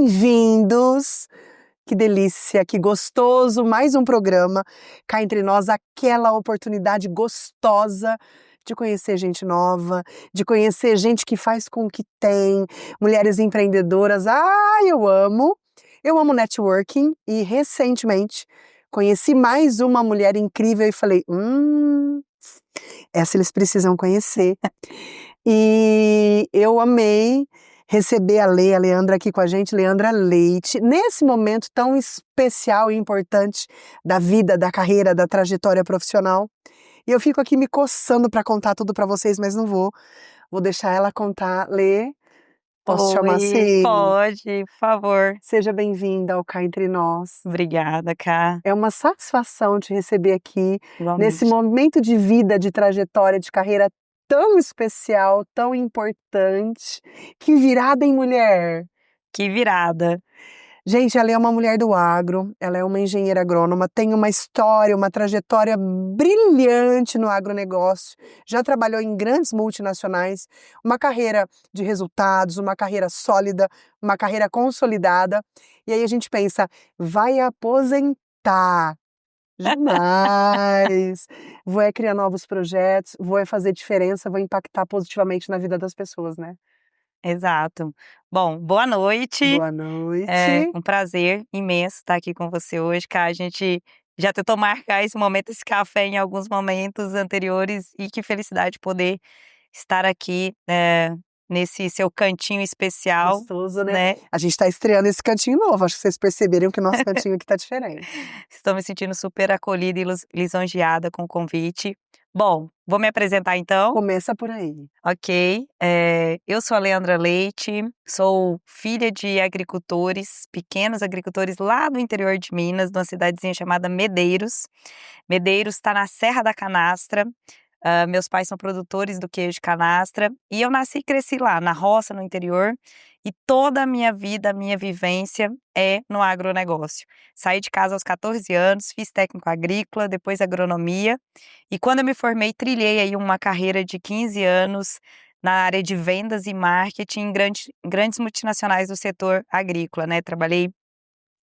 Bem-vindos! Que delícia, que gostoso, mais um programa cá entre nós, aquela oportunidade gostosa de conhecer gente nova, de conhecer gente que faz com o que tem, mulheres empreendedoras. Eu amo! Eu amo networking e recentemente conheci mais uma mulher incrível e falei, essa eles precisam conhecer. E eu amei receber a Leandra aqui com a gente, Leandra Leite, nesse momento tão especial e importante da vida, da carreira, da trajetória profissional. E eu fico aqui me coçando para contar tudo para vocês, mas não vou. Vou deixar ela contar. Lê, posso te chamar Oi, assim? pode, por favor. Seja bem-vinda ao Cá Entre Nós. Obrigada, Cá. É uma satisfação te receber aqui, nesse Igualmente. momento de vida, de trajetória, de carreira tão especial, tão importante. Que virada, hein, mulher? Que virada. Gente, ela é uma mulher do agro, ela é uma engenheira agrônoma, tem uma história, uma trajetória brilhante no agronegócio, já trabalhou em grandes multinacionais, uma carreira de resultados, uma carreira sólida, uma carreira consolidada. E aí a gente pensa, vai aposentar. Jamais! Vou criar novos projetos, vou fazer diferença, vou impactar positivamente na vida das pessoas, né? Exato. Bom, boa noite. Boa É noite. um prazer imenso estar aqui com você hoje, Cá. A gente já tentou marcar esse momento, esse café em alguns momentos anteriores e que felicidade poder estar aqui, nesse seu cantinho especial, Gostoso, né? né? A gente tá estreando esse cantinho novo, acho que vocês perceberam que o nosso cantinho aqui tá diferente. Estou me sentindo super acolhida e lisonjeada com o convite. Bom, vou me apresentar então. Começa por aí. Ok, eu sou a Leandra Leite, sou filha de agricultores, pequenos agricultores lá do interior de Minas, numa cidadezinha chamada Medeiros. Medeiros está na Serra da Canastra. Meus pais são produtores do queijo de canastra e eu nasci e cresci lá, na roça, no interior, e toda a minha vida, a minha vivência é no agronegócio. Saí de casa aos 14 anos, fiz técnico agrícola, depois agronomia, e quando eu me formei, trilhei aí uma carreira de 15 anos na área de vendas e marketing em grandes multinacionais do setor agrícola, né? Trabalhei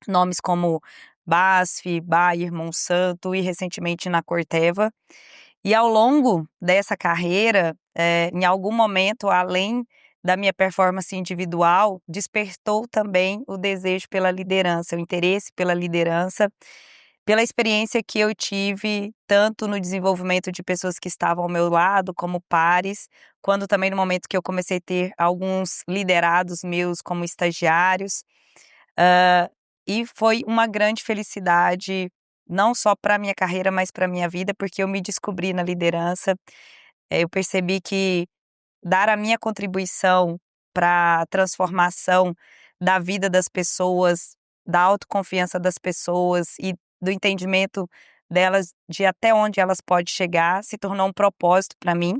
nomes como BASF, Bayer, Monsanto e recentemente na Corteva. E ao longo dessa carreira, em algum momento, além da minha performance individual, despertou também o desejo pela liderança, o interesse pela liderança, pela experiência que eu tive tanto no desenvolvimento de pessoas que estavam ao meu lado, como pares, quando também no momento que eu comecei a ter alguns liderados meus como estagiários. E foi uma grande felicidade, não só para a minha carreira, mas para a minha vida, porque eu me descobri na liderança. Eu percebi que dar a minha contribuição para a transformação da vida das pessoas, da autoconfiança das pessoas e do entendimento delas de até onde elas podem chegar, se tornou um propósito para mim.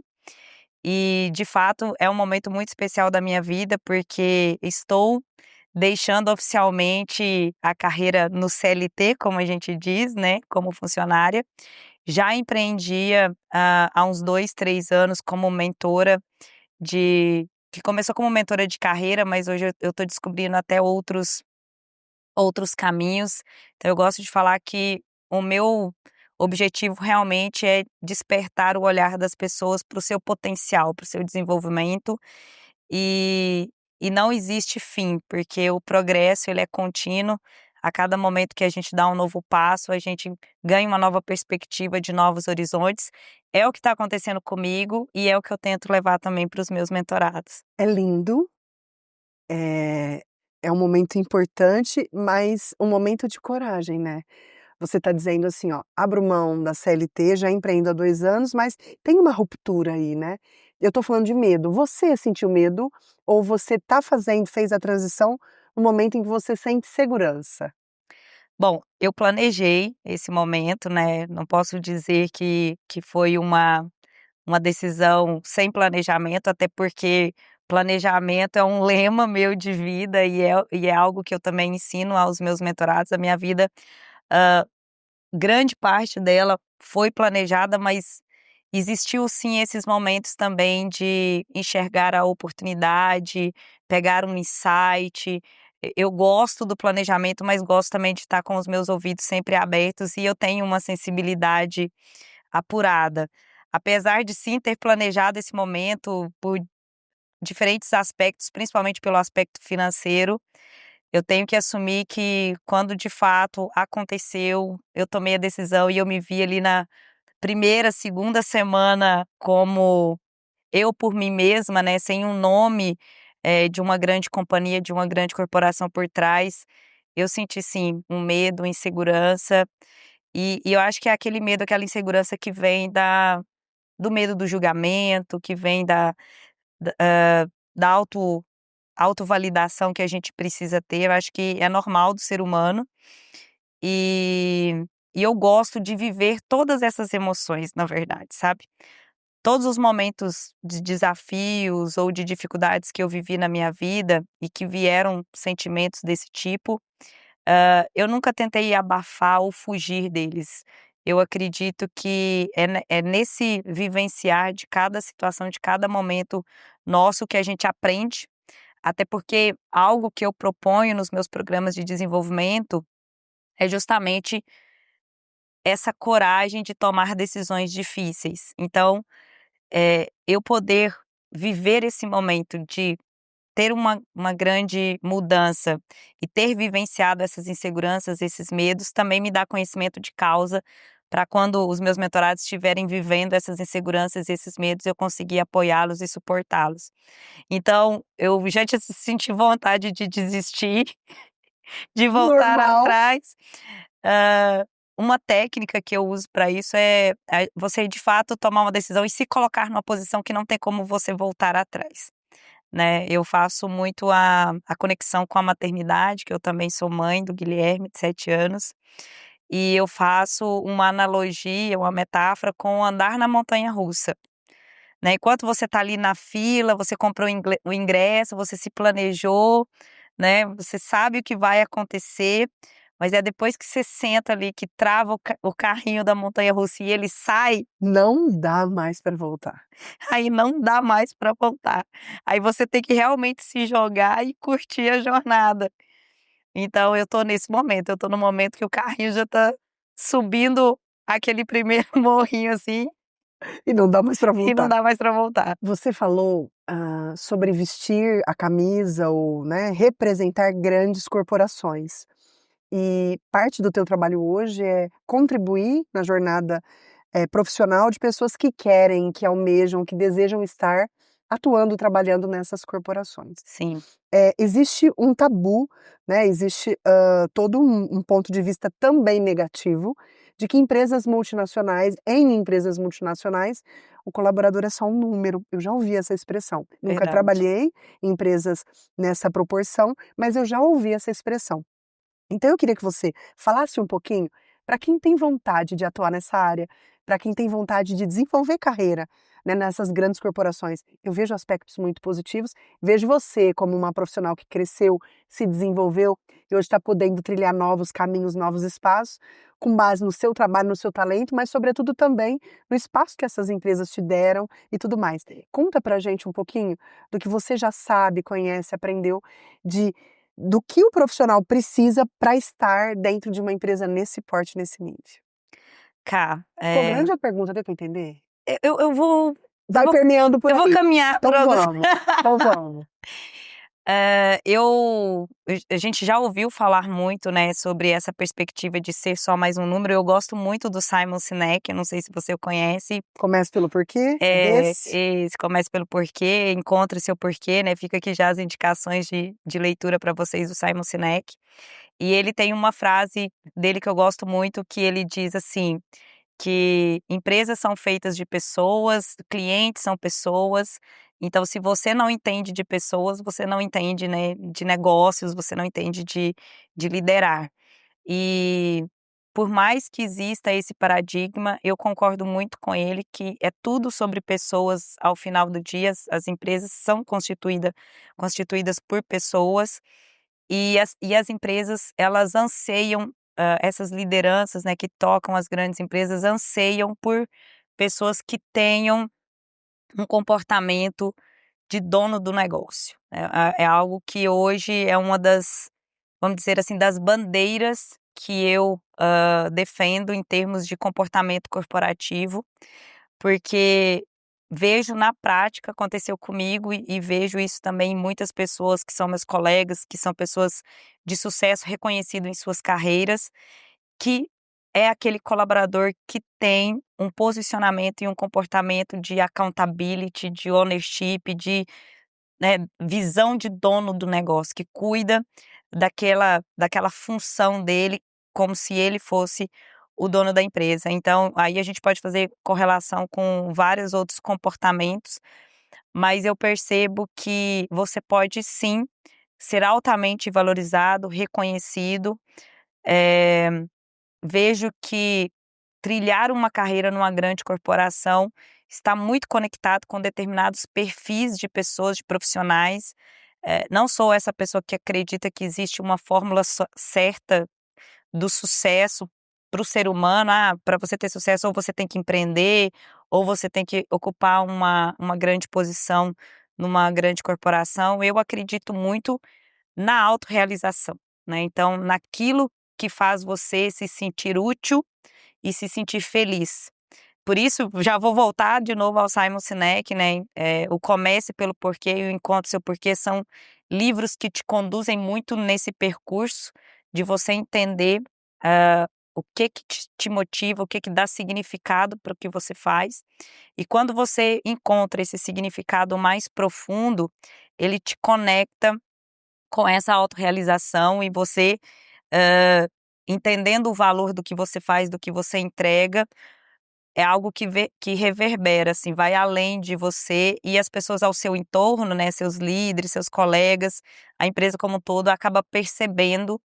E, de fato, é um momento muito especial da minha vida, porque estou deixando oficialmente a carreira no CLT, como a gente diz, né, como funcionária. Já empreendia há uns 2, 3 anos como mentora que começou como mentora de carreira, mas hoje eu estou descobrindo até outros caminhos. Então eu gosto de falar que o meu objetivo realmente é despertar o olhar das pessoas para o seu potencial, para o seu desenvolvimento e não existe fim, porque o progresso ele é contínuo. A cada momento que a gente dá um novo passo, a gente ganha uma nova perspectiva de novos horizontes. É o que está acontecendo comigo e é o que eu tento levar também para os meus mentorados. É lindo, é um momento importante, mas um momento de coragem, né? Você está dizendo assim, ó, abro mão da CLT, já empreendo há 2 anos, mas tem uma ruptura aí, né? Eu tô falando de medo. Você sentiu medo ou você fez a transição no momento em que você sente segurança? Bom, eu planejei esse momento, né, não posso dizer que foi uma decisão sem planejamento, até porque planejamento é um lema meu de vida e é algo que eu também ensino aos meus mentorados. A minha vida, hã, grande parte dela foi planejada, mas existiu sim esses momentos também de enxergar a oportunidade, pegar um insight, eu gosto do planejamento, mas gosto também de estar com os meus ouvidos sempre abertos e eu tenho uma sensibilidade apurada. Apesar de sim ter planejado esse momento por diferentes aspectos, principalmente pelo aspecto financeiro, eu tenho que assumir que quando de fato aconteceu, eu tomei a decisão e eu me vi ali na primeira, segunda semana como eu por mim mesma, né, sem um nome, de uma grande companhia, de uma grande corporação por trás, eu senti sim um medo, insegurança, e eu acho que é aquele medo, aquela insegurança que vem do medo do julgamento, que vem da autovalidação que a gente precisa ter, eu acho que é normal do ser humano, e e eu gosto de viver todas essas emoções, na verdade, sabe. Todos os momentos de desafios ou de dificuldades que eu vivi na minha vida e que vieram sentimentos desse tipo, eu nunca tentei abafar ou fugir deles. Eu acredito que é nesse vivenciar de cada situação, de cada momento nosso que a gente aprende, até porque algo que eu proponho nos meus programas de desenvolvimento é justamente essa coragem de tomar decisões difíceis. Então, eu poder viver esse momento de ter uma grande mudança e ter vivenciado essas inseguranças, esses medos, também me dá conhecimento de causa para quando os meus mentorados estiverem vivendo essas inseguranças, esses medos, eu conseguir apoiá-los e suportá-los. Então, eu já senti vontade de desistir, de voltar Normal. atrás. Hã, uma técnica que eu uso para isso é você de fato tomar uma decisão e se colocar numa posição que não tem como você voltar atrás, né. Eu faço muito a conexão com a maternidade, que eu também sou mãe do Guilherme, de 7 anos, e eu faço uma analogia, uma metáfora com andar na montanha-russa, né. Enquanto você está ali na fila, você comprou o ingresso, você se planejou, né, você sabe o que vai acontecer, mas é depois que você senta ali, que trava o carrinho da montanha-russa e ele sai, Não dá mais para voltar. aí não dá mais para voltar. Aí você tem que realmente se jogar e curtir a jornada. Então eu tô nesse momento, eu tô no momento que o carrinho já tá subindo aquele primeiro morrinho, assim, E não dá mais para e não voltar. dá mais para voltar. Você falou, sobre vestir a camisa ou, né, representar grandes corporações. E parte do teu trabalho hoje é contribuir na jornada, profissional de pessoas que querem, que almejam, que desejam estar atuando, trabalhando nessas corporações. Sim, Existe um tabu, né, existe, todo um ponto de vista também negativo, de que em empresas multinacionais, o colaborador é só um número. Eu já ouvi essa expressão. Nunca verdade. trabalhei em empresas nessa proporção, mas eu já ouvi essa expressão. Então eu queria que você falasse um pouquinho para quem tem vontade de atuar nessa área, para quem tem vontade de desenvolver carreira, né, nessas grandes corporações. Eu vejo aspectos muito positivos, vejo você como uma profissional que cresceu, se desenvolveu e hoje está podendo trilhar novos caminhos, novos espaços, com base no seu trabalho, no seu talento, mas sobretudo também no espaço que essas empresas te deram e tudo mais. Conta pra gente um pouquinho do que você já sabe, conhece, aprendeu de do que o profissional precisa para estar dentro de uma empresa nesse porte, nesse nível? Cá, Ficou grande a pergunta, deu para entender? eu vou eu Vai vou permeando por eu vou aí. caminhar por Então alguns. vamos, então vamos. A gente já ouviu falar muito, né, sobre essa perspectiva de ser só mais um número. Eu gosto muito do Simon Sinek, eu não sei se você o conhece. Começa pelo porquê, é desse? Esse Comece pelo Porquê, Encontre Seu Porquê, né, fica aqui já as indicações de leitura para vocês do Simon Sinek. E ele tem uma frase dele que eu gosto muito, que ele diz assim, que empresas são feitas de pessoas, clientes são pessoas, então se você não entende de pessoas, você não entende, né, de negócios, você não entende de liderar. E por mais que exista esse paradigma, eu concordo muito com ele que é tudo sobre pessoas ao final do dia, as empresas são constituídas por pessoas, e as empresas elas anseiam, essas lideranças, né, que tocam as grandes empresas, anseiam por pessoas que tenham um comportamento de dono do negócio. É algo que hoje é uma das, vamos dizer assim, das bandeiras que eu defendo em termos de comportamento corporativo, porque vejo na prática, aconteceu comigo e vejo isso também em muitas pessoas que são meus colegas, que são pessoas de sucesso reconhecido em suas carreiras, que é aquele colaborador que tem um posicionamento e um comportamento de accountability, de ownership, de, né, visão de dono do negócio, que cuida daquela função dele como se ele fosse o dono da empresa. Então, aí a gente pode fazer correlação com vários outros comportamentos, mas eu percebo que você pode sim ser altamente valorizado, reconhecido. Eh, Vejo que trilhar uma carreira numa grande corporação está muito conectado com determinados perfis de pessoas, de profissionais. Não sou essa pessoa que acredita que existe uma fórmula certa do sucesso para o ser humano. Para você ter sucesso, ou você tem que empreender, ou você tem que ocupar uma grande posição numa grande corporação. Eu acredito muito na autorrealização, né? Então, naquilo que faz você se sentir útil e se sentir feliz. Por isso, já vou voltar de novo ao Simon Sinek, né? O Comece pelo Porquê e o Encontre Seu Porquê são livros que te conduzem muito nesse percurso de você entender o que te motiva, o que dá significado para o que você faz. E quando você encontra esse significado mais profundo, ele te conecta com essa autorrealização e você, entendendo o valor do que você faz, do que você entrega, é algo que reverbera, assim, vai além de você e as pessoas ao seu entorno, né, seus líderes, seus colegas, a empresa como um todo acaba percebendo,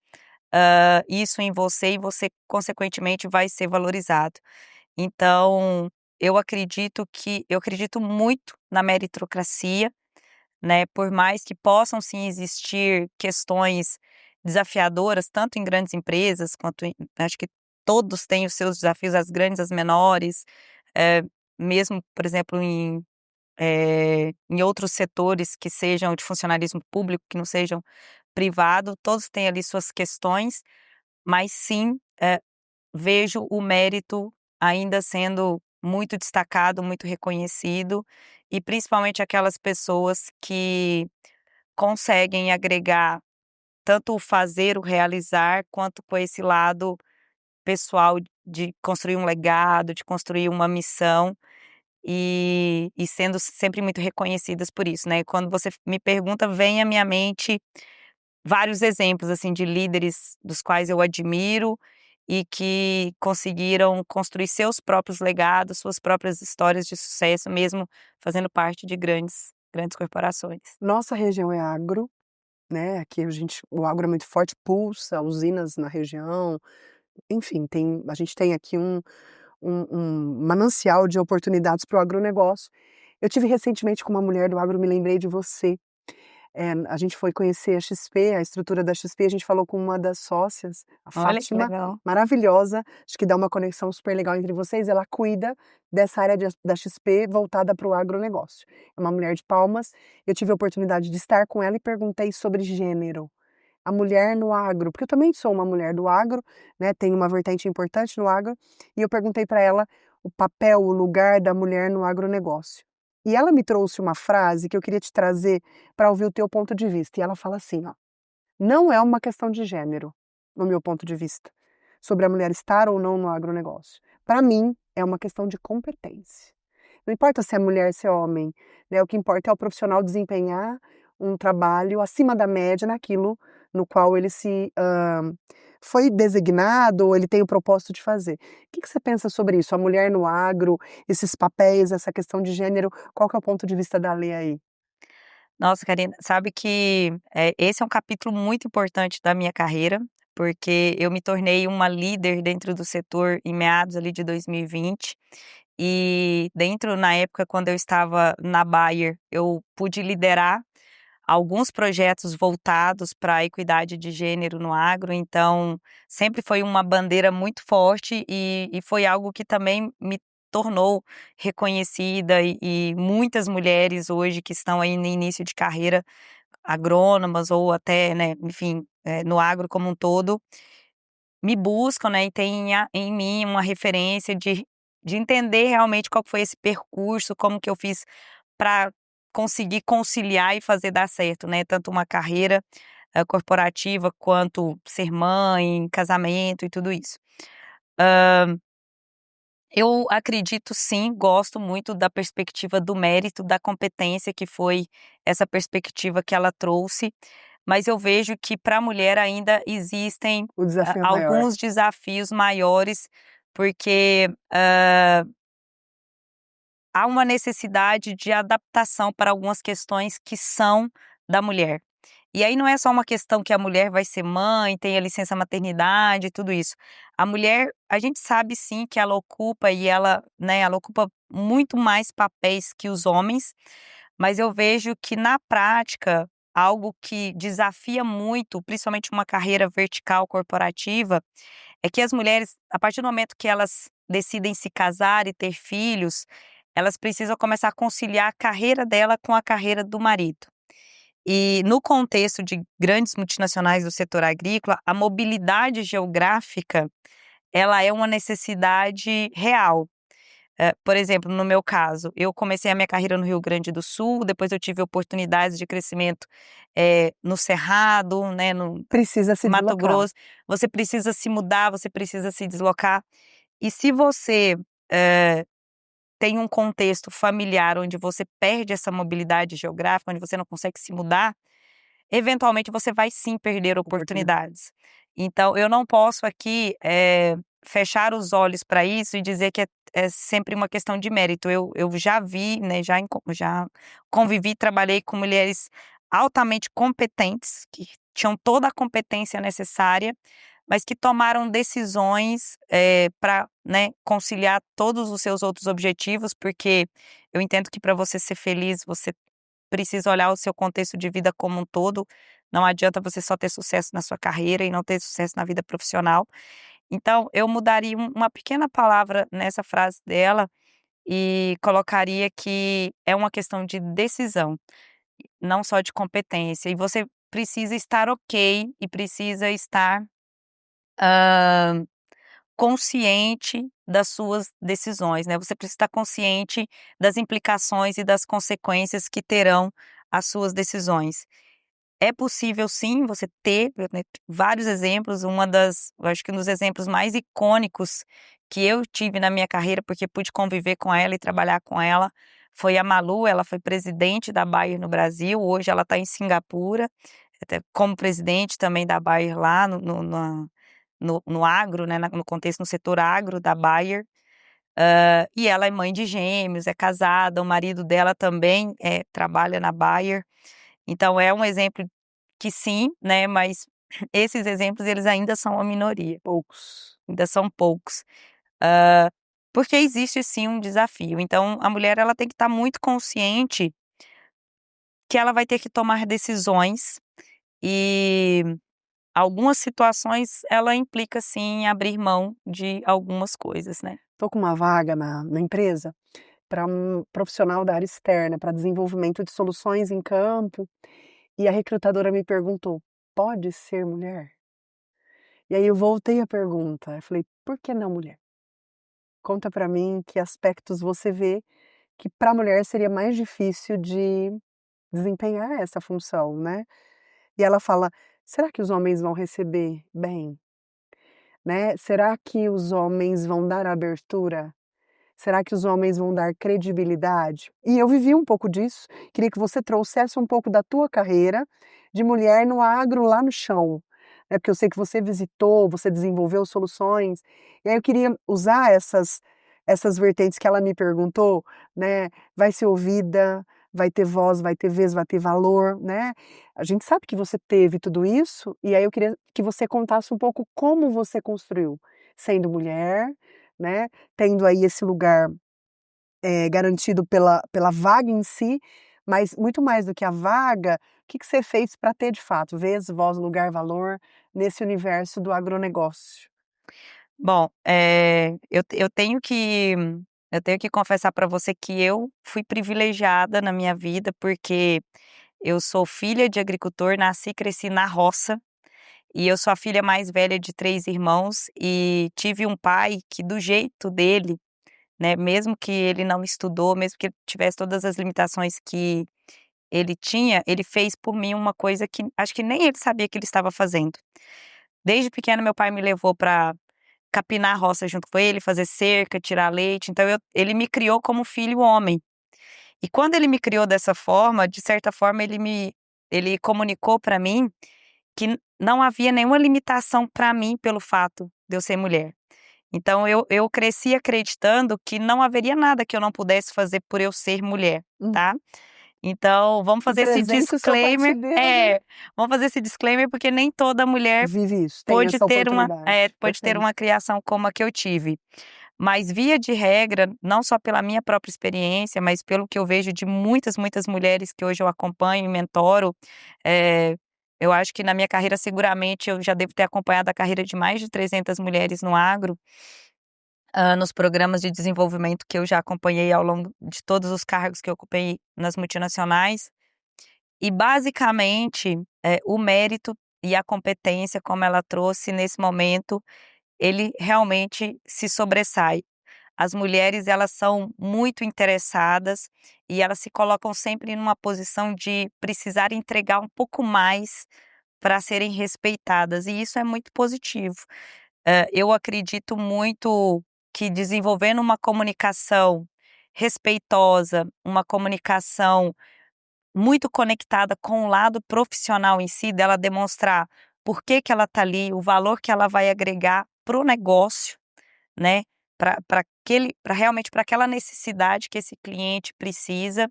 isso em você e você consequentemente vai ser valorizado. Então, eu acredito muito na meritocracia, né, por mais que possam sim existir questões desafiadoras, tanto em grandes empresas quanto acho que todos têm os seus desafios, as grandes, as menores, eh, mesmo, por exemplo, em outros setores que sejam de funcionalismo público, que não sejam privado, todos têm ali suas questões, mas sim, vejo o mérito ainda sendo muito destacado, muito reconhecido, e principalmente aquelas pessoas que conseguem agregar tanto o fazer, o realizar, quanto com esse lado pessoal de construir um legado, de construir uma missão e sendo sempre muito reconhecidas por isso, né. Quando você me pergunta, vem à minha mente vários exemplos, assim, de líderes dos quais eu admiro e que conseguiram construir seus próprios legados, suas próprias histórias de sucesso, mesmo fazendo parte de grandes corporações. Nossa região é agro, né, aqui o agro é muito forte, pulsa, usinas na região, enfim, a gente tem aqui um manancial de oportunidades para o agronegócio. Eu tive recentemente com uma mulher do agro, me lembrei de você. A gente foi conhecer a XP, a estrutura da XP, a gente falou com uma das sócias, a Olha que Fátima, legal. maravilhosa, acho que dá uma conexão super legal entre vocês, ela cuida dessa área da XP voltada para o agronegócio. É uma mulher de Palmas, eu tive a oportunidade de estar com ela e perguntei sobre gênero. A mulher no agro, porque eu também sou uma mulher do agro, né, tenho uma vertente importante no agro, e eu perguntei para ela o papel, o lugar da mulher no agronegócio. E ela me trouxe uma frase que eu queria te trazer para ouvir o teu ponto de vista, e ela fala assim, ó: "Não é uma questão de gênero, no meu ponto de vista, sobre a mulher estar ou não no agronegócio. Para mim, é uma questão de competência. Não importa se é mulher, se é homem, né, o que importa é o profissional desempenhar um trabalho acima da média naquilo no qual ele foi designado ou ele tem o propósito de fazer. O que você pensa sobre isso? A mulher no agro, esses papéis, essa questão de gênero, qual que é o ponto de vista da Lê aí?" Nossa, Karina, sabe que, esse é um capítulo muito importante da minha carreira, porque eu me tornei uma líder dentro do setor em meados ali de 2020, e dentro na época quando eu estava na Bayer, eu pude liderar alguns projetos voltados para a equidade de gênero no agro, então sempre foi uma bandeira muito forte e foi algo que também me tornou reconhecida e muitas mulheres hoje que estão aí no início de carreira, agrônomas ou até, né, enfim, no agro como um todo, me buscam, né, e tem em mim uma referência de entender realmente qual que foi esse percurso, como que eu fiz para conseguir conciliar e fazer dar certo, né, tanto uma carreira, corporativa, quanto ser mãe, casamento e tudo isso. Eu acredito sim, gosto muito da perspectiva do mérito, da competência, que foi essa perspectiva que ela trouxe, mas eu vejo que para a mulher ainda existem O desafio é maior. alguns desafios maiores, porque há uma necessidade de adaptação para algumas questões que são da mulher. E aí não é só uma questão que a mulher vai ser mãe, tem a licença maternidade e tudo isso. A mulher, a gente sabe sim que ela ocupa e ela, né, ela ocupa muito mais papéis que os homens, mas eu vejo que na prática, algo que desafia muito, principalmente uma carreira vertical corporativa, é que as mulheres, a partir do momento que elas decidem se casar e ter filhos, elas precisam começar a conciliar a carreira dela com a carreira do marido. E no contexto de grandes multinacionais do setor agrícola, a mobilidade geográfica, ela é uma necessidade real. Por exemplo, no meu caso, eu comecei a minha carreira no Rio Grande do Sul, depois eu tive oportunidades de crescimento, no Cerrado, né, no Precisa se Mato deslocar. Grosso. Você precisa se mudar, você precisa se deslocar. E se você, eh, tem um contexto familiar onde você perde essa mobilidade geográfica, onde você não consegue se mudar, eventualmente você vai sim perder Oportunidade. oportunidades. Então eu não posso aqui, fechar os olhos para isso e dizer que é sempre uma questão de mérito. Eu já vi, né, já convivi, trabalhei com mulheres altamente competentes, que tinham toda a competência necessária, mas que tomaram decisões, para, né, conciliar todos os seus outros objetivos, porque eu entendo que para você ser feliz, você precisa olhar o seu contexto de vida como um todo. Não adianta você só ter sucesso na sua carreira e não ter sucesso na vida profissional. Então, eu mudaria uma pequena palavra nessa frase dela e colocaria que é uma questão de decisão, não só de competência. E você precisa estar ok e precisa estar hã, consciente das suas decisões, né. Você precisa estar consciente das implicações e das consequências que terão as suas decisões. É possível sim você ter, né, vários exemplos, eu acho que um dos exemplos mais icônicos que eu tive na minha carreira, porque pude conviver com ela e trabalhar com ela, foi a Malu. Ela foi presidente da Bayer no Brasil, hoje ela está em Singapura, até como presidente também da Bayer lá no agro, né, no contexto, no setor agro da Bayer. E ela é mãe de gêmeos, é casada, o marido dela também, trabalha na Bayer. Então é um exemplo que sim, né, mas esses exemplos eles ainda são a minoria, Poucos. ainda são poucos. Hã, porque existe sim um desafio, então a mulher ela tem que estar muito consciente que ela vai ter que tomar decisões e algumas situações ela implica sim em abrir mão de algumas coisas, né. Tô com uma vaga na empresa para um profissional da área externa, para desenvolvimento de soluções em campo, e a recrutadora me perguntou: "Pode ser mulher?". E aí eu voltei a pergunta, eu falei: "Por que não mulher? Conta para mim que aspectos você vê que para a mulher seria mais difícil de desempenhar essa função, né". E ela fala: "Será que os homens vão receber bem, né? Será que os homens vão dar abertura? Será que os homens vão dar credibilidade?". E eu vivi um pouco disso, queria que você trouxesse um pouco da tua carreira de mulher no agro lá no chão, né, porque eu sei que você visitou, você desenvolveu soluções, e aí eu queria usar essas vertentes que ela me perguntou, né, vai ser ouvida, vai ter voz, vai ter vez, vai ter valor, né. A gente sabe que você teve tudo isso, e aí eu queria que você contasse um pouco como você construiu, sendo mulher, né, tendo aí esse lugar, garantido pela vaga em si, mas muito mais do que a vaga, o que que você fez para ter de fato vez, voz, lugar, valor nesse universo do agronegócio? Bom, eu tenho que Eu tenho que confessar para você que eu fui privilegiada na minha vida, porque eu sou filha de agricultor, nasci e cresci na roça, e eu sou a filha mais velha de 3 irmãos e tive um pai que do jeito dele, né, mesmo que ele não estudou, mesmo que ele tivesse todas as limitações que ele tinha, ele fez por mim uma coisa que acho que nem ele sabia que ele estava fazendo. Desde pequena meu pai me levou para capinar a roça junto com ele, fazer cerca, tirar leite, então ele me criou como filho homem. E quando ele me criou dessa forma, de certa forma ele comunicou para mim que não havia nenhuma limitação para mim pelo fato de eu ser mulher. Então eu cresci acreditando que não haveria nada que eu não pudesse fazer por eu ser mulher, Hum. tá. Então vamos Que fazer esse presente o seu pai te disclaimer deu, né? vamos fazer esse disclaimer, porque nem toda mulher Vive isso, tem pôde essa ter uma oportunidade. pôde ter Perfeito. uma criação como a que eu tive. Mas via de regra, não só pela minha própria experiência, mas pelo que eu vejo de muitas, muitas mulheres que hoje eu acompanho e mentoro, eh, eu acho que na minha carreira seguramente eu já devo ter acompanhado a carreira de mais de 300 mulheres no agro, nos programas de desenvolvimento que eu já acompanhei ao longo de todos os cargos que eu ocupei nas multinacionais. E basicamente, o mérito e a competência como ela trouxe nesse momento, ele realmente se sobressai. As mulheres, elas são muito interessadas e elas se colocam sempre numa posição de precisar entregar um pouco mais para serem respeitadas, e isso é muito positivo. Eu acredito muito que desenvolvendo uma comunicação respeitosa, uma comunicação muito conectada com o lado profissional em si, dela demonstrar por que que ela está ali, o valor que ela vai agregar para o negócio, né, para realmente para aquela necessidade que esse cliente precisa,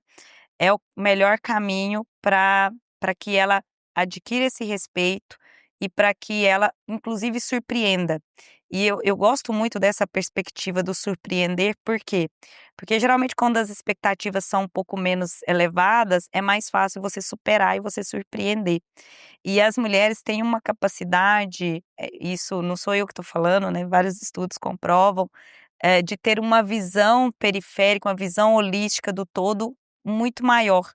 é o melhor caminho para que ela adquira esse respeito e para que ela, inclusive, surpreenda. E eu gosto muito dessa perspectiva do surpreender, por quê? Porque geralmente quando as expectativas são um pouco menos elevadas, é mais fácil você superar e você surpreender. E as mulheres têm uma capacidade, isso não sou eu que estou falando, né, vários estudos comprovam, de ter uma visão periférica, uma visão holística do todo muito maior.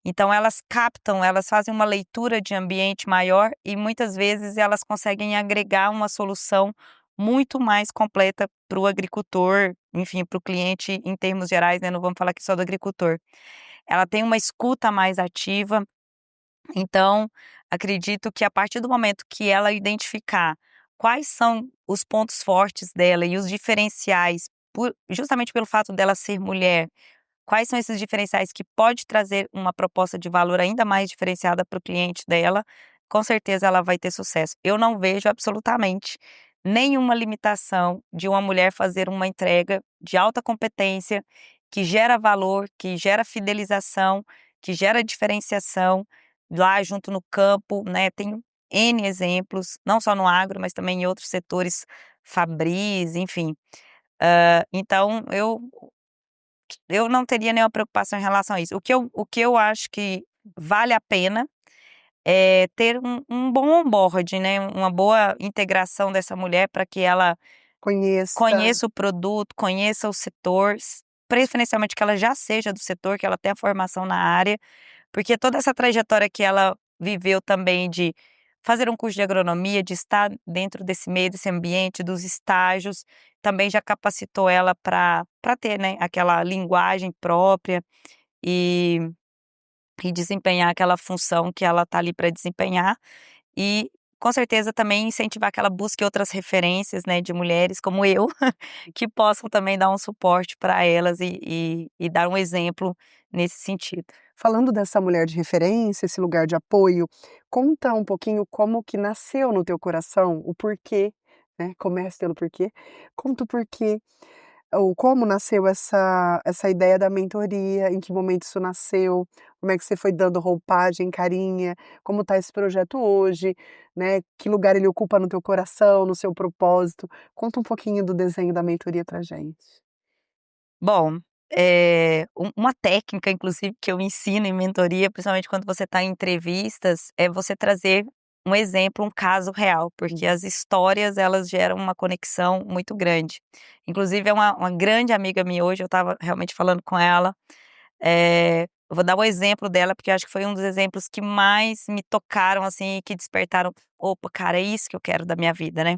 Então elas captam, elas fazem uma leitura de ambiente maior e muitas vezes elas conseguem agregar uma solução muito mais completa para o agricultor, enfim, para o cliente em termos gerais, né, não vamos falar aqui só do agricultor. Ela tem uma escuta mais ativa, então acredito que a partir do momento que ela identificar quais são os pontos fortes dela e os diferenciais, justamente pelo fato dela ser mulher, quais são esses diferenciais que pode trazer uma proposta de valor ainda mais diferenciada para o cliente dela, com certeza ela vai ter sucesso. Eu não vejo absolutamente nenhuma limitação de uma mulher fazer uma entrega de alta competência, que gera valor, que gera fidelização, que gera diferenciação lá junto no campo, né? Tem N exemplos, não só no agro, mas também em outros setores, fabris, enfim. Então eu não teria nenhuma preocupação em relação a isso. O que eu acho que vale a pena é ter um bom onboarding, né, uma boa integração dessa mulher para que ela Conheça. conheça o produto, conheça o setor, preferencialmente que ela já seja do setor, que ela tenha formação na área, porque toda essa trajetória que ela viveu também de fazer um curso de agronomia, de estar dentro desse meio, desse ambiente, dos estágios, também já capacitou ela para ter, né, aquela linguagem própria e desempenhar aquela função que ela está ali para desempenhar. E, com certeza, também incentivar que ela busque outras referências, né, de mulheres como eu, que possam também dar um suporte para elas e dar um exemplo nesse sentido. Falando dessa mulher de referência, esse lugar de apoio, conta um pouquinho como que nasceu no teu coração, o porquê, né, comece pelo porquê. Conta o porquê, ou como nasceu essa ideia da mentoria, em que momento isso nasceu, como é que você foi dando roupagem, carinha, como tá esse projeto hoje, né, que lugar ele ocupa no teu coração, no seu propósito. Conta um pouquinho do desenho da mentoria pra gente. Bom, uma técnica, inclusive, que eu ensino em mentoria, principalmente quando você está em entrevistas, é você trazer um exemplo, um caso real, porque as histórias, elas geram uma conexão muito grande. Inclusive, é uma grande amiga minha hoje, eu estava realmente falando com ela, eu vou dar o exemplo dela, porque eu acho que foi um dos exemplos que mais me tocaram, assim, e que despertaram, opa, cara, é isso que eu quero da minha vida, né.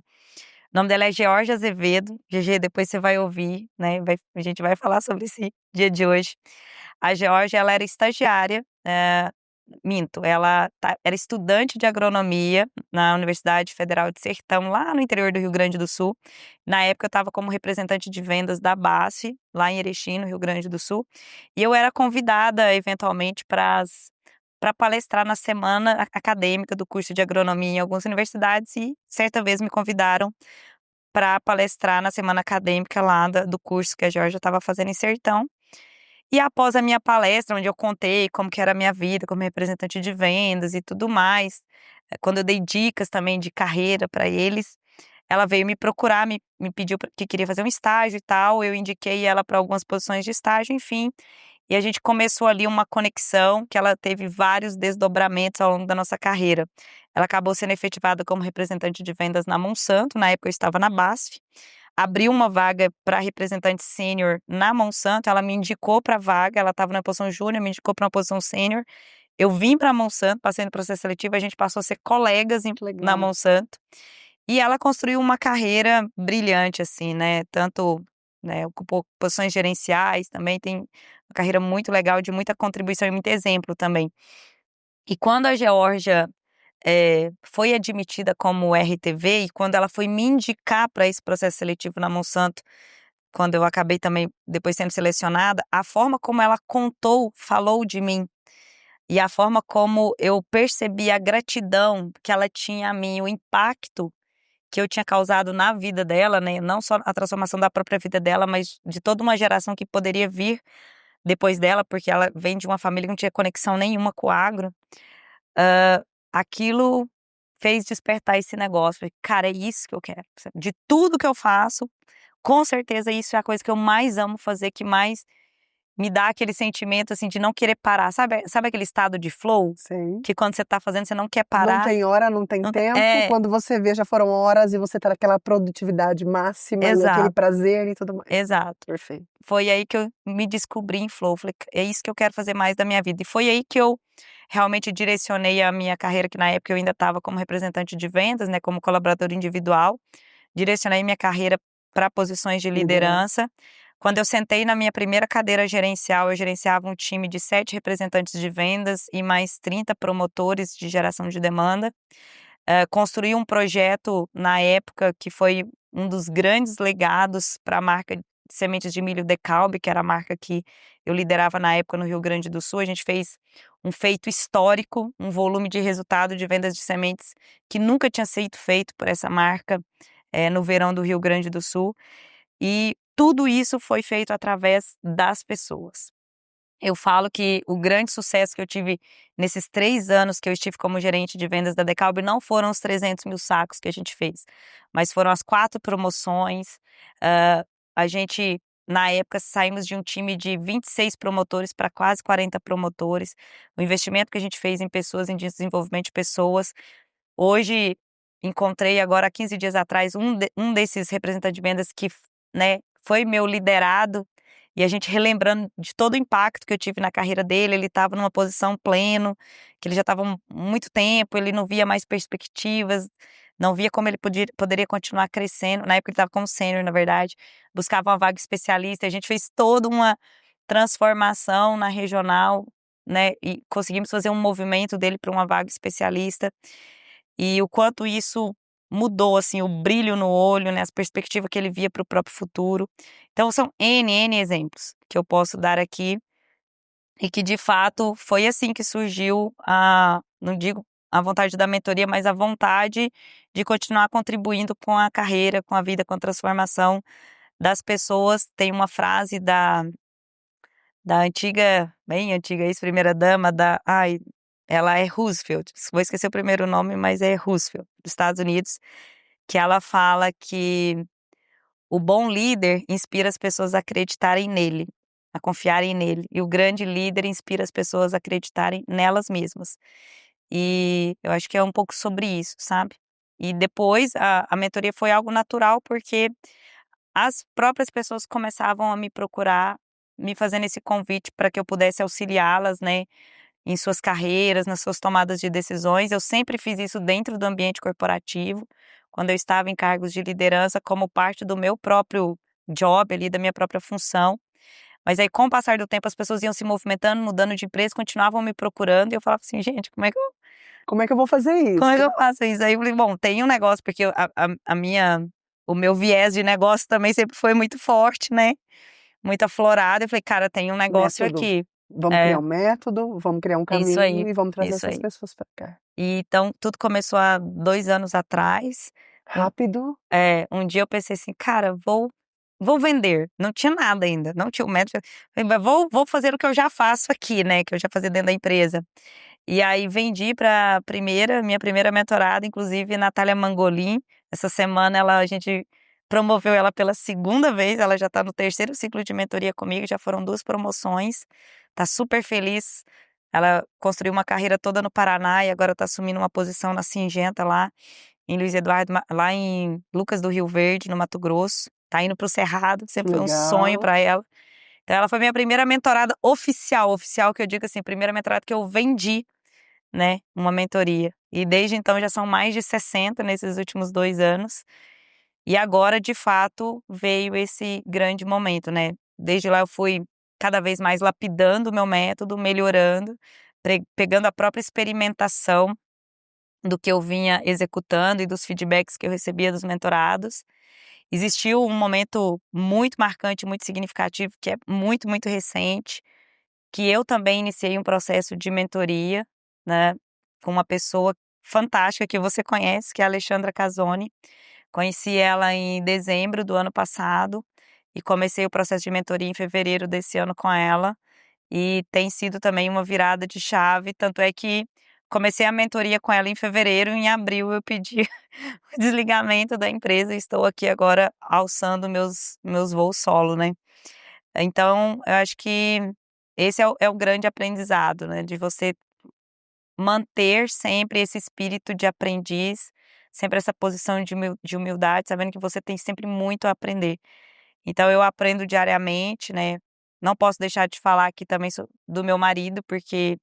O nome dela é Georgia Azevedo, GG, depois você vai ouvir, né, a gente vai falar sobre esse dia de hoje. A Georgia, ela era estagiária, minto, ela era estudante de agronomia na Universidade Federal de Sertão, lá no interior do Rio Grande do Sul. Na época eu estava como representante de vendas da BASF, lá em Erechim, no Rio Grande do Sul, e eu era convidada eventualmente para palestrar na semana acadêmica do curso de agronomia em algumas universidades, e certa vez me convidaram para palestrar na semana acadêmica lá do curso que a Georgia estava fazendo em Sertão. E após a minha palestra, onde eu contei como que era a minha vida como representante de vendas e tudo mais, quando eu dei dicas também de carreira para eles, ela veio me procurar, me pediu que queria fazer um estágio e tal, eu indiquei ela para algumas posições de estágio, enfim, e a gente começou ali uma conexão que ela teve vários desdobramentos ao longo da nossa carreira. Ela acabou sendo efetivada como representante de vendas na Monsanto, na época eu estava na BASF, abriu uma vaga para representante sênior na Monsanto, ela me indicou para a vaga, ela estava na posição júnior, me indicou para uma posição sênior. Eu vim para a Monsanto, passei no processo seletivo, a gente passou a ser colegas na Monsanto. E ela construiu uma carreira brilhante, assim, né? Tanto, né, ocupou posições gerenciais, também tem uma carreira muito legal, de muita contribuição e muito exemplo também. E quando a Geórgia foi admitida como RTV, e quando ela foi me indicar para esse processo seletivo na Monsanto, quando eu acabei também depois sendo selecionada, a forma como ela contou, falou de mim, e a forma como eu percebi a gratidão que ela tinha a mim, o impacto que eu tinha causado na vida dela, né, não só a transformação da própria vida dela, mas de toda uma geração que poderia vir depois dela, porque ela vem de uma família que não tinha conexão nenhuma com o agro. Aquilo fez despertar esse negócio. Falei: "Cara, é isso que eu quero". De tudo que eu faço, com certeza isso é a coisa que eu mais amo fazer, que mais me dá aquele sentimento, assim, de não querer parar. Sabe aquele estado de flow? Sei. Que quando você tá fazendo, você não quer Não parar. tem hora, não tem Não tem tempo, quando você vê já foram horas e você tá naquela produtividade máxima e aquele exato, prazer e tudo mais. exato. Perfeito. Foi aí que eu me descobri em flow, falei: "É isso que eu quero fazer mais da minha vida". E foi aí que eu realmente direcionei a minha carreira, que na época eu ainda estava como representante de vendas, né, como colaboradora individual, direcionei minha carreira para posições de Liderança. liderança. Quando eu sentei na minha primeira cadeira gerencial, eu gerenciava um time de 7 representantes de vendas e mais 30 promotores de geração de demanda. Construí um projeto na época que foi um dos grandes legados para a marca de sementes de milho Decalbe, que era a marca que eu liderava na época no Rio Grande do Sul. A gente fez um feito histórico, um volume de resultado de vendas de sementes que nunca tinha sido feito por essa marca, no verão do Rio Grande do Sul. E tudo isso foi feito através das pessoas. Eu falo que o grande sucesso que eu tive nesses 3 anos que eu estive como gerente de vendas da Decalb não foram os 300.000 sacos que a gente fez, mas foram as 4 promoções. A gente, na época, saímos de um time de 26 promotores para quase 40 promotores. O investimento que a gente fez em pessoas, em desenvolvimento de pessoas. Hoje, encontrei agora há 15 dias atrás um desses representantes de vendas que, né, foi meu liderado, e a gente relembrando de todo o impacto que eu tive na carreira dele. Ele estava numa posição pleno, que ele já estava há muito tempo, ele não via mais perspectivas, não via como ele poderia continuar crescendo. Na época ele estava como sênior, na verdade, buscava uma vaga especialista. A gente fez toda uma transformação na regional, né, e conseguimos fazer um movimento dele para uma vaga especialista. E o quanto isso mudou, assim, o brilho no olho, né, as perspectivas que ele via para o próprio futuro. Então são N exemplos que eu posso dar aqui, e que de fato foi assim que surgiu não digo a vontade da mentoria, mas a vontade de continuar contribuindo com a carreira, com a vida, com a transformação das pessoas. Tem uma frase da antiga, bem antiga ex-primeira-dama ela é Roosevelt, vou esquecer o primeiro nome, mas é Roosevelt, dos Estados Unidos, que ela fala que o bom líder inspira as pessoas a acreditarem nele, a confiarem nele, e o grande líder inspira as pessoas a acreditarem nelas mesmas. E eu acho que é um pouco sobre isso, sabe? E depois a mentoria foi algo natural, porque as próprias pessoas começavam a me procurar, me fazendo esse convite para que eu pudesse auxiliá-las, né, em suas carreiras, nas suas tomadas de decisões. Eu sempre fiz isso dentro do ambiente corporativo, quando eu estava em cargos de liderança, como parte do meu próprio job ali, da minha própria função. Mas aí, com o passar do tempo, as pessoas iam se movimentando, mudando de empresa, continuavam me procurando, e eu falava assim: "Gente, Como é que eu vou fazer como é que isso? eu faço isso?". Aí eu falei: "Bom, tem um negócio", porque a minha o meu viés de negócio também sempre foi muito forte, né, muito aflorado. Eu falei: "Cara, tem um negócio Método. aqui". Vamos criar É, um método, vamos criar um isso caminho aí, e vamos trazer isso essas aí. pessoas para cá. E então tudo começou há 2 anos atrás. Um Rápido. um dia eu pensei assim: "Cara, vou vender". Não tinha nada ainda, não tinha o método. Falei: "Mas vou fazer o que eu já faço aqui, né, que eu já fazia dentro da empresa". E aí vendi para minha primeira mentorada, inclusive Natália Mangolin. Essa semana a gente promoveu ela pela segunda vez, ela já está no terceiro ciclo de mentoria comigo, já foram 2 promoções, tá super feliz. Ela construiu uma carreira toda no Paraná e agora está assumindo uma posição na Singenta lá em Luiz Eduardo, lá em Lucas do Rio Verde, no Mato Grosso. Tá indo para o Cerrado, sempre foi um sonho Legal. para ela. Então ela foi minha primeira mentorada oficial, oficial que eu digo assim, primeira mentorada que eu vendi, né, uma mentoria. E desde então já são mais de 60 nesses últimos 2 anos. E agora, de fato, veio esse grande momento, né. Desde lá eu fui cada vez mais lapidando o meu método, melhorando, pegando a própria experimentação do que eu vinha executando e dos feedbacks que eu recebia dos mentorados. Existiu um momento muito marcante, muito significativo, que é muito, muito recente, que eu também iniciei um processo de mentoria, né, com uma pessoa fantástica que você conhece, que é a Alexandra Casoni. Conheci ela em dezembro do ano passado e comecei o processo de mentoria em fevereiro desse ano com ela. E tem sido também uma virada de chave, tanto é que comecei a mentoria com ela em fevereiro, em abril eu pedi o desligamento da empresa e estou aqui agora alçando meus voos solo, né. Então, eu acho que esse é o grande aprendizado, né, de você manter sempre esse espírito de aprendiz, sempre essa posição de humildade, sabendo que você tem sempre muito a aprender. Então eu aprendo diariamente, né, não posso deixar de falar aqui também do meu marido, porque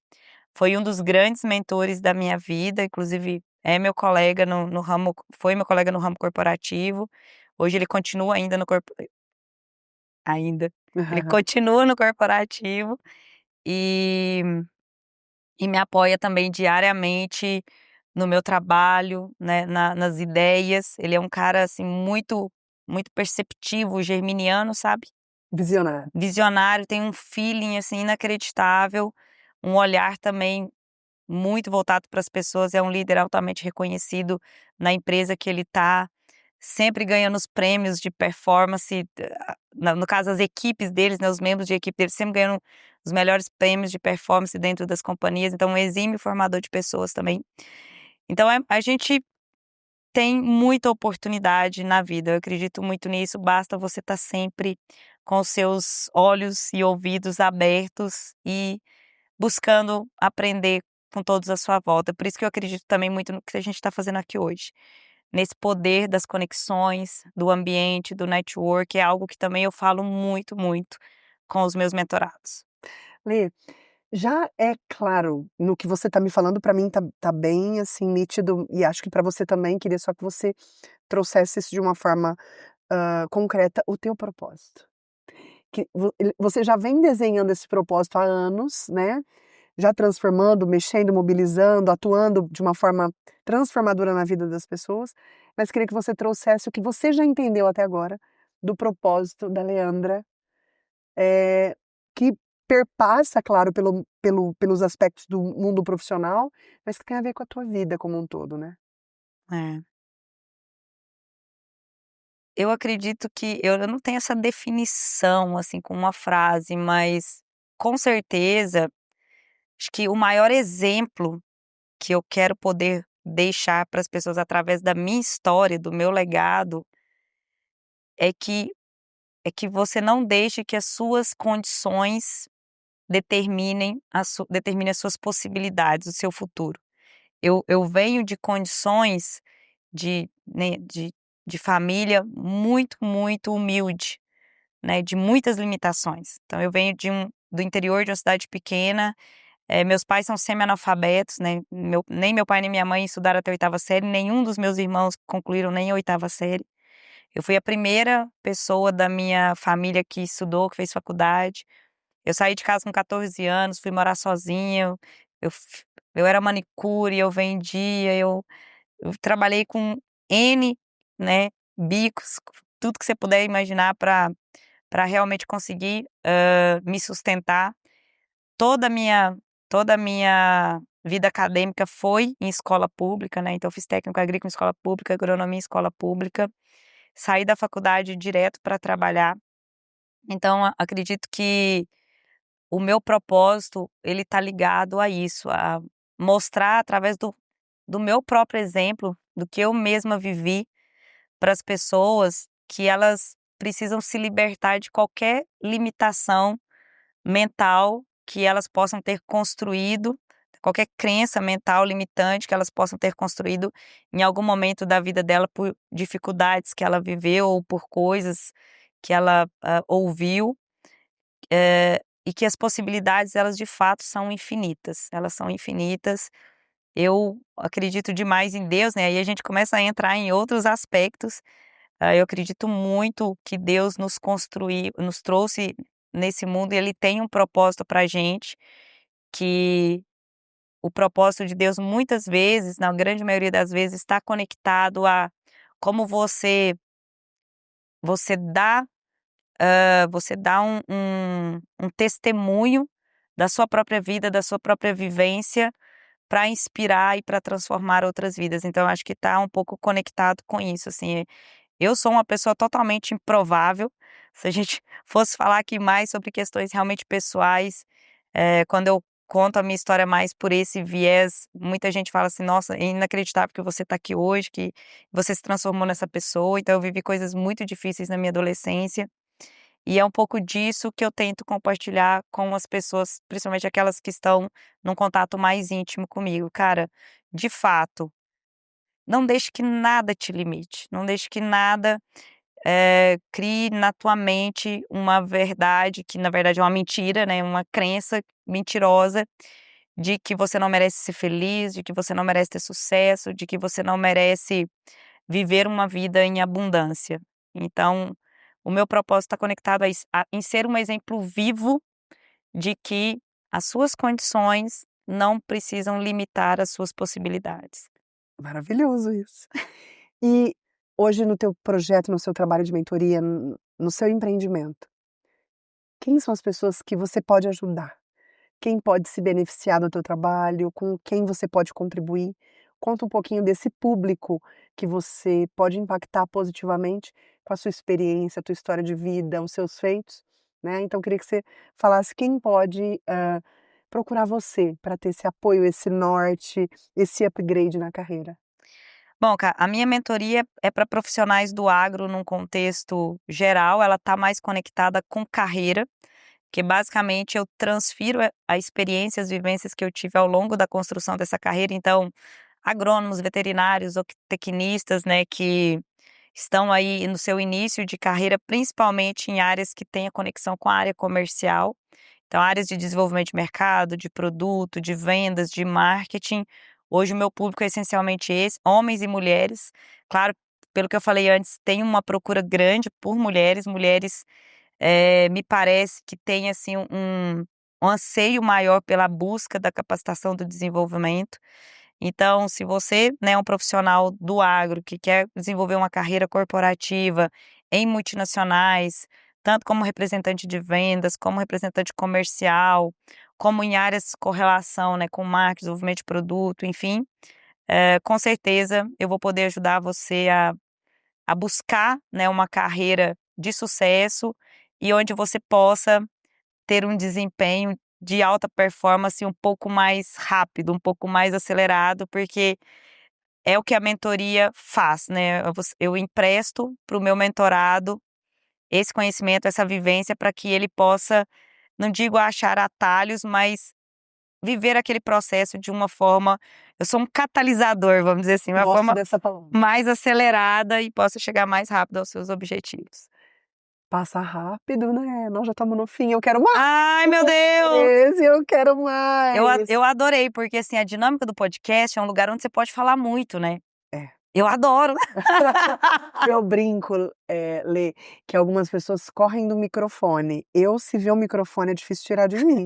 foi um dos grandes mentores da minha vida, inclusive é meu colega no ramo foi meu colega no ramo corporativo, hoje ele continua ainda, ele continua no corporativo, e me apoia também diariamente no meu trabalho, né, nas ideias. Ele é um cara, assim, muito perceptivo, geminiano, sabe, Visionário. visionário, tem um feeling, assim, inacreditável, um olhar também muito voltado para as pessoas, é um líder altamente reconhecido na empresa que ele está, sempre ganhando os prêmios de performance, no caso as equipes deles, né, os membros de equipe deles sempre ganhando os melhores prêmios de performance dentro das companhias, então um exímio formador de pessoas também. Então a gente tem muita oportunidade na vida, eu acredito muito nisso, basta você estar sempre com os seus olhos e ouvidos abertos e buscando aprender com todos à sua volta. Por isso que eu acredito também muito no que a gente está fazendo aqui hoje. Nesse poder das conexões, do ambiente, do network, é algo que também eu falo muito, muito com os meus mentorados. Lê, já é claro no que você tá me falando, pra mim tá bem, assim, nítido e acho que pra você também, queria só que você trouxesse isso de uma forma, concreta, o teu propósito. Que você já vem desenhando esse propósito há anos, né, já transformando, mexendo, mobilizando, atuando de uma forma transformadora na vida das pessoas, mas queria que você trouxesse o que você já entendeu até agora do propósito da Leandra, que perpassa, claro, pelos aspectos do mundo profissional, mas que tem a ver com a tua vida como um todo, né. É. Eu acredito que eu não tenho essa definição, assim, com uma frase, mas com certeza, acho que o maior exemplo que eu quero poder deixar para as pessoas através da minha história, do meu legado, é que você não deixe que as suas condições determinem as suas possibilidades, o seu futuro. eu venho de condições né, de família muito, muito humilde, né, de muitas limitações. Então eu venho do interior de uma cidade pequena, meus pais são semi-analfabetos, né, nem meu pai nem minha mãe estudaram até a 8ª série, nenhum dos meus irmãos concluíram nem a 8ª série. Eu fui a primeira pessoa da minha família que estudou, que fez faculdade. Eu saí de casa com 14 anos, fui morar sozinha, eu f eu era manicure, eu vendia, eu trabalhei com N, né, bicos, tudo que você puder imaginar para realmente conseguir, me sustentar. Toda a minha toda a minha vida acadêmica foi em escola pública, né, então eu fiz técnico agrícola em escola pública, agronomia em escola pública, saí da faculdade direto para trabalhar. Então acredito que o meu propósito, ele tá ligado a isso, a mostrar através do meu próprio exemplo, do que eu mesma vivi, para as pessoas que elas precisam se libertar de qualquer limitação mental que elas possam ter construído, qualquer crença mental limitante que elas possam ter construído em algum momento da vida dela por dificuldades que ela viveu ou por coisas que ela, ouviu, e que as possibilidades elas de fato são infinitas, elas são infinitas. Eu acredito demais em Deus, né, aí a gente começa a entrar em outros aspectos. Eu acredito muito que Deus nos trouxe nesse mundo e Ele tem um propósito pra gente, que o propósito de Deus muitas vezes, na grande maioria das vezes, está conectado a como você dá, você dá um testemunho da sua própria vida, da sua própria vivência, para inspirar e para transformar outras vidas. Então eu acho que está um pouco conectado com isso, assim. Eu sou uma pessoa totalmente improvável. Se a gente fosse falar aqui mais sobre questões realmente pessoais, quando eu conto a minha história mais por esse viés, muita gente fala assim: "Nossa, é inacreditável que você está aqui hoje, que você se transformou nessa pessoa". Então eu vivi coisas muito difíceis na minha adolescência, e é um pouco disso que eu tento compartilhar com as pessoas, principalmente aquelas que estão num contato mais íntimo comigo. Cara, de fato, não deixe que nada te limite, não deixe que nada crie na tua mente uma verdade que na verdade é uma mentira, né, uma crença mentirosa de que você não merece ser feliz, de que você não merece ter sucesso, de que você não merece viver uma vida em abundância. Então, o meu propósito está conectado em ser um exemplo vivo de que as suas condições não precisam limitar as suas possibilidades. Maravilhoso isso. E hoje no teu projeto, no seu trabalho de mentoria, no seu empreendimento, quem são as pessoas que você pode ajudar? Quem pode se beneficiar do teu trabalho? Com quem você pode contribuir? Conta um pouquinho desse público que você pode impactar positivamente com a sua experiência, a tua história de vida, os seus feitos, né. Então queria que você falasse quem pode, procurar você para ter esse apoio, esse norte, esse upgrade na carreira. Bom, a minha mentoria é para profissionais do agro num contexto geral, ela está mais conectada com carreira, que basicamente eu transfiro a experiência, as vivências que eu tive ao longo da construção dessa carreira. Então, agrônomos, veterinários, zootecnistas, né, que estão aí no seu início de carreira, principalmente em áreas que têm a conexão com a área comercial. Então, áreas de desenvolvimento de mercado, de produto, de vendas, de marketing. Hoje o meu público é essencialmente esse, homens e mulheres. Claro, pelo que eu falei antes, tem uma procura grande por mulheres. Mulheres, me parece que têm assim um anseio maior pela busca da capacitação do desenvolvimento. Então, se você, né, é um profissional do agro que quer desenvolver uma carreira corporativa em multinacionais, tanto como representante de vendas, como representante comercial, como em áreas correlação, né, com marketing, desenvolvimento de produto, enfim, com certeza eu vou poder ajudar você a buscar, né, uma carreira de sucesso e onde você possa ter um desempenho de alta performance um pouco mais rápido, um pouco mais acelerado, porque é o que a mentoria faz, né. Eu empresto para o meu mentorado esse conhecimento, essa vivência, para que ele possa, não digo achar atalhos, mas viver aquele processo de uma forma eu sou um catalisador, vamos dizer assim, uma Gosto forma dessa palavra. mais acelerada e possa chegar mais rápido aos seus objetivos. Passa rápido, né? Nós já estamos no fim, eu quero mais! Ai, meu Deus! Eu quero mais! Eu adorei, porque assim, a dinâmica do podcast é um lugar onde você pode falar muito, né? É. Eu adoro! Eu brinco, Lê, que algumas pessoas correm do microfone. Se ver o microfone é difícil tirar de mim.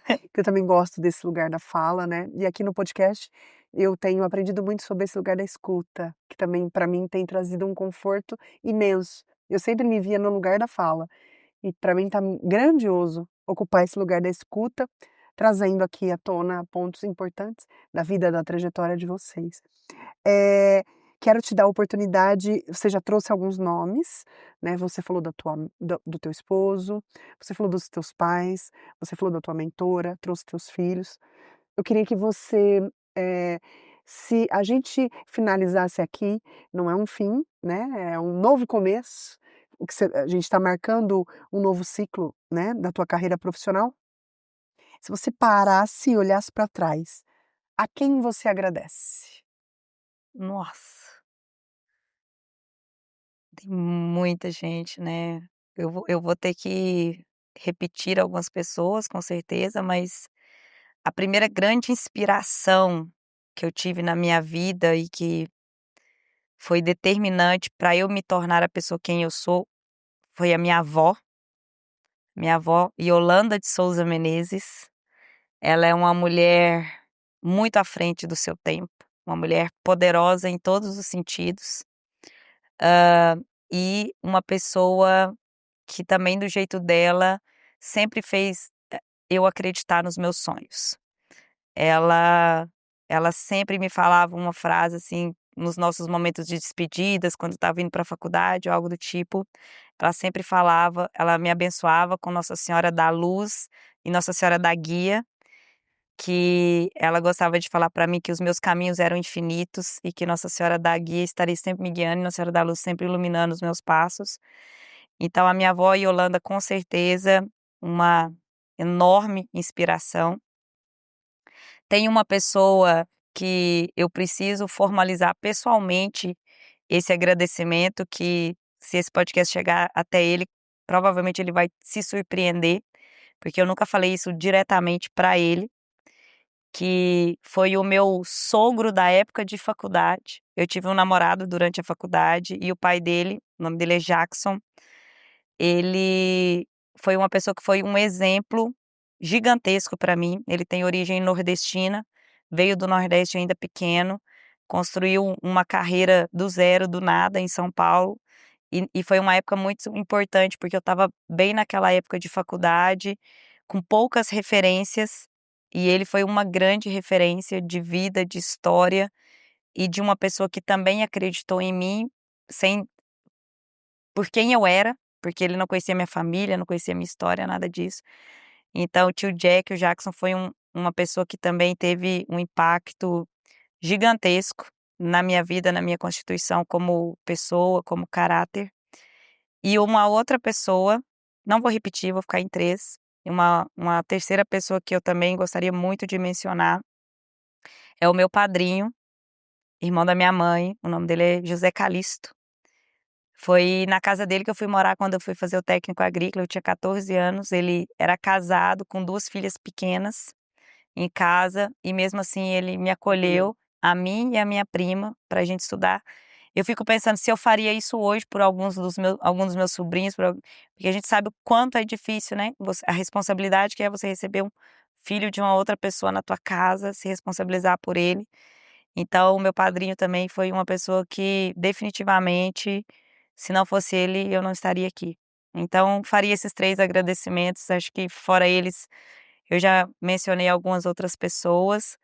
Porque eu também gosto desse lugar da fala, né? E aqui no podcast eu tenho aprendido muito sobre esse lugar da escuta, que também para mim tem trazido um conforto imenso. Eu sempre me via no lugar da fala. E para mim tá grandioso ocupar esse lugar da escuta, trazendo aqui à tona pontos importantes da vida, da trajetória de vocês. Quero te dar a oportunidade, você já trouxe alguns nomes, né? Você falou do teu esposo, você falou dos teus pais, você falou da tua mentora, trouxe teus filhos. Eu queria que você, se a gente finalizasse aqui, não é um fim, né? É um novo começo. A gente está marcando um novo ciclo, né? Da tua carreira profissional. Se você parasse e olhasse para trás, a quem você agradece? Nossa, tem muita gente, né? Eu vou ter que repetir algumas pessoas, com certeza, mas a primeira grande inspiração que eu tive na minha vida e que foi determinante para eu me tornar a pessoa quem eu sou foi a minha avó Yolanda de Souza Menezes. Ela é uma mulher muito à frente do seu tempo, uma mulher poderosa em todos os sentidos, e uma pessoa que também do jeito dela sempre fez eu acreditar nos meus sonhos. Ela ela sempre me falava uma frase, assim, nos nossos momentos de despedidas, quando estava indo para a faculdade ou algo do tipo, ela sempre falava, ela me abençoava com Nossa Senhora da Luz e Nossa Senhora da Guia, que ela gostava de falar para mim que os meus caminhos eram infinitos e que Nossa Senhora da Guia estaria sempre me guiando e Nossa Senhora da Luz sempre iluminando os meus passos. Então a minha avó Yolanda, com certeza, uma enorme inspiração. Tem uma pessoa que eu preciso formalizar pessoalmente esse agradecimento, que se esse podcast chegar até ele, provavelmente ele vai se surpreender, porque eu nunca falei isso diretamente para ele, que foi o meu sogro da época de faculdade. Eu tive um namorado durante a faculdade e o pai dele, o nome dele é Jackson, ele foi uma pessoa que foi um exemplo gigantesco para mim. Ele tem origem nordestina, veio do Nordeste ainda pequeno, construiu uma carreira do zero, do nada, em São Paulo. E foi uma época muito importante, porque eu estava bem naquela época de faculdade, com poucas referências, e ele foi uma grande referência de vida, de história, e de uma pessoa que também acreditou em mim, sem por quem eu era, porque ele não conhecia minha família, não conhecia minha história, nada disso. Então o tio Jack, o Jackson, foi uma pessoa que também teve um impacto gigantesco na minha vida, na minha constituição como pessoa, como caráter. E uma outra pessoa, não vou repetir, vou ficar em 3, uma terceira pessoa que eu também gostaria muito de mencionar é o meu padrinho, irmão da minha mãe, o nome dele é José Calixto. Foi na casa dele que eu fui morar quando eu fui fazer o técnico agrícola, eu tinha 14 anos, ele era casado com 2 filhas pequenas em casa e mesmo assim ele me acolheu, a mim e a minha prima, pra gente estudar. Eu fico pensando se eu faria isso hoje por alguns dos meus sobrinhos, porque a gente sabe o quanto é difícil, né, a responsabilidade que é você receber um filho de uma outra pessoa na tua casa, se responsabilizar por ele. Então o meu padrinho também foi uma pessoa que definitivamente, se não fosse ele, eu não estaria aqui. Então faria esses 3 agradecimentos, acho que fora eles, eu já mencionei algumas outras pessoas,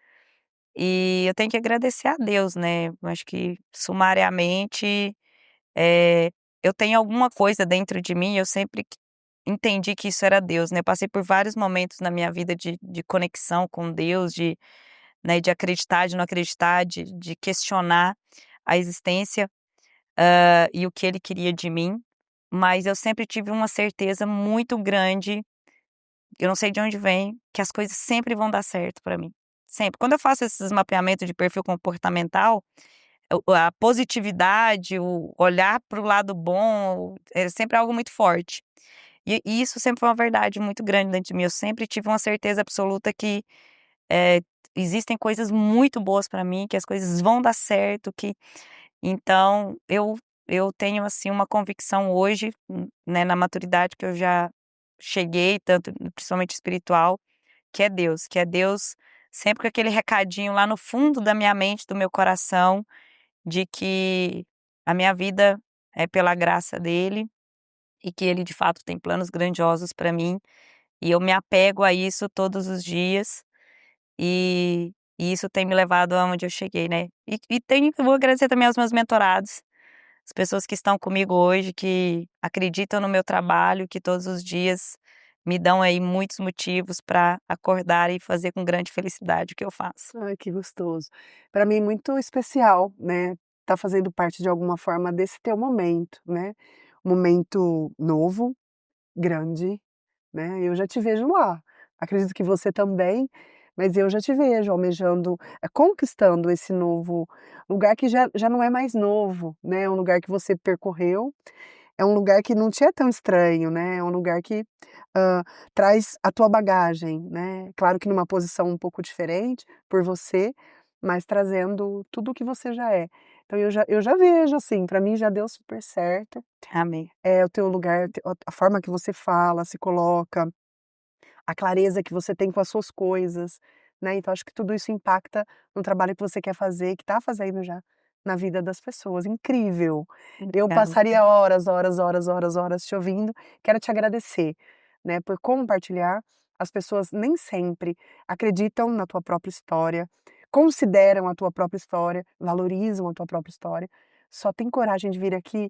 e eu tenho que agradecer a Deus, né, eu acho que sumariamente, eu tenho alguma coisa dentro de mim, eu sempre entendi que isso era Deus, né, eu passei por vários momentos na minha vida de conexão com Deus, né, de acreditar, de não acreditar, de questionar a existência, e o que ele queria de mim, mas eu sempre tive uma certeza muito grande, eu não sei de onde vem, que as coisas sempre vão dar certo para mim. sempre. Quando eu faço esses mapeamentos de perfil comportamental, a positividade, o olhar para o lado bom, é sempre algo muito forte. E isso sempre foi uma verdade muito grande dentro de mim. Eu sempre tive uma certeza absoluta que eh, existem coisas muito boas para mim, que as coisas vão dar certo, que então eu tenho assim uma convicção hoje, né, na maturidade que eu já cheguei, tanto principalmente espiritual, que é Deus sempre com aquele recadinho lá no fundo da minha mente, do meu coração, de que a minha vida é pela graça dele e que ele de fato tem planos grandiosos para mim, e eu me apego a isso todos os dias, e isso tem me levado aonde eu cheguei, né. Vou agradecer também aos meus mentorados, as pessoas que estão comigo hoje, que acreditam no meu trabalho, que todos os dias me dão aí muitos motivos para acordar e fazer com grande felicidade o que eu faço. Ai, que gostoso. Para mim muito especial, né, tá fazendo parte de alguma forma desse teu momento, né, um momento novo, grande, né, eu já te vejo lá. Acredito que você também, mas eu já te vejo almejando, conquistando esse novo lugar que já não é mais novo, né, é um lugar que você percorreu, é um lugar que não te é tão estranho, né, é um lugar que, hã, traz a tua bagagem, né, claro que numa posição um pouco diferente por você, mas trazendo tudo o que você já é. Então eu já vejo, assim, para mim já deu super certo, Amém. é o teu lugar, a forma que você fala, se coloca, a clareza que você tem com as suas coisas, né, então acho que tudo isso impacta no trabalho que você quer fazer, que está fazendo já na vida das pessoas, incrível. Eu Obrigada. passaria horas, horas, horas, horas, horas te ouvindo, quero te agradecer, né, por compartilhar. As pessoas nem sempre acreditam na tua própria história, consideram a tua própria história, valorizam a tua própria história, só tem coragem de vir aqui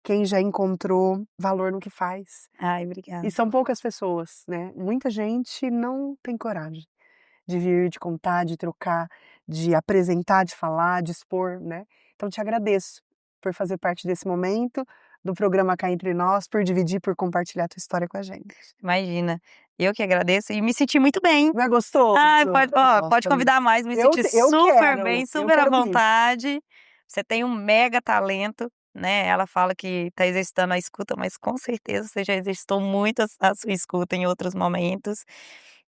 quem já encontrou valor no que faz. Ai, E obrigada. são poucas pessoas, né, muita gente não tem coragem de vir, de contar, de trocar, de apresentar, de falar, de expor, né. Então te agradeço por fazer parte desse momento, do programa Cá Entre Nós, por dividir, por compartilhar a tua história com a gente. Imagina, eu que agradeço e me senti muito bem. Não é gostoso? Ai, pode Nossa, convidar mais, me eu senti te eu super quero, bem, eu super à quero vir. vontade. Você tem um mega talento, né, ela fala que tá exercitando a escuta, mas com certeza você já exercitou muito a sua escuta em outros momentos.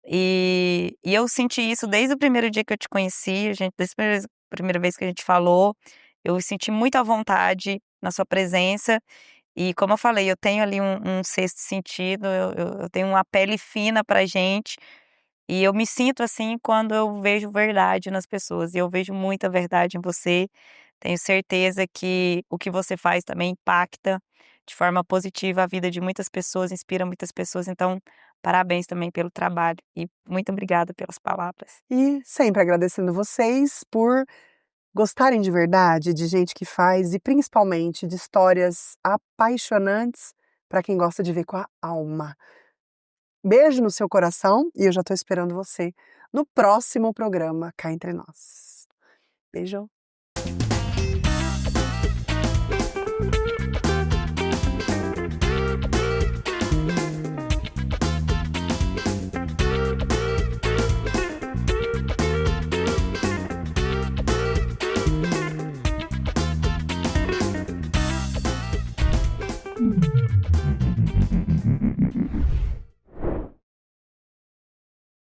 E eu senti isso desde o primeiro dia que eu te conheci, a gente desde a primeira vez que a gente falou, eu senti muito à vontade na sua presença, e como eu falei, eu tenho ali um sexto sentido, eu tenho uma pele fina pra gente, e eu me sinto assim quando eu vejo verdade nas pessoas, e eu vejo muita verdade em você. Tenho certeza que o que você faz também impacta de forma positiva a vida de muitas pessoas, inspira muitas pessoas, então parabéns também pelo trabalho e muito obrigada pelas palavras. E sempre agradecendo vocês por gostarem de verdade, de gente que faz e principalmente de histórias apaixonantes para quem gosta de ver com a alma. Beijo no seu coração e eu já estou esperando você no próximo programa Cá Entre Nós. Beijo.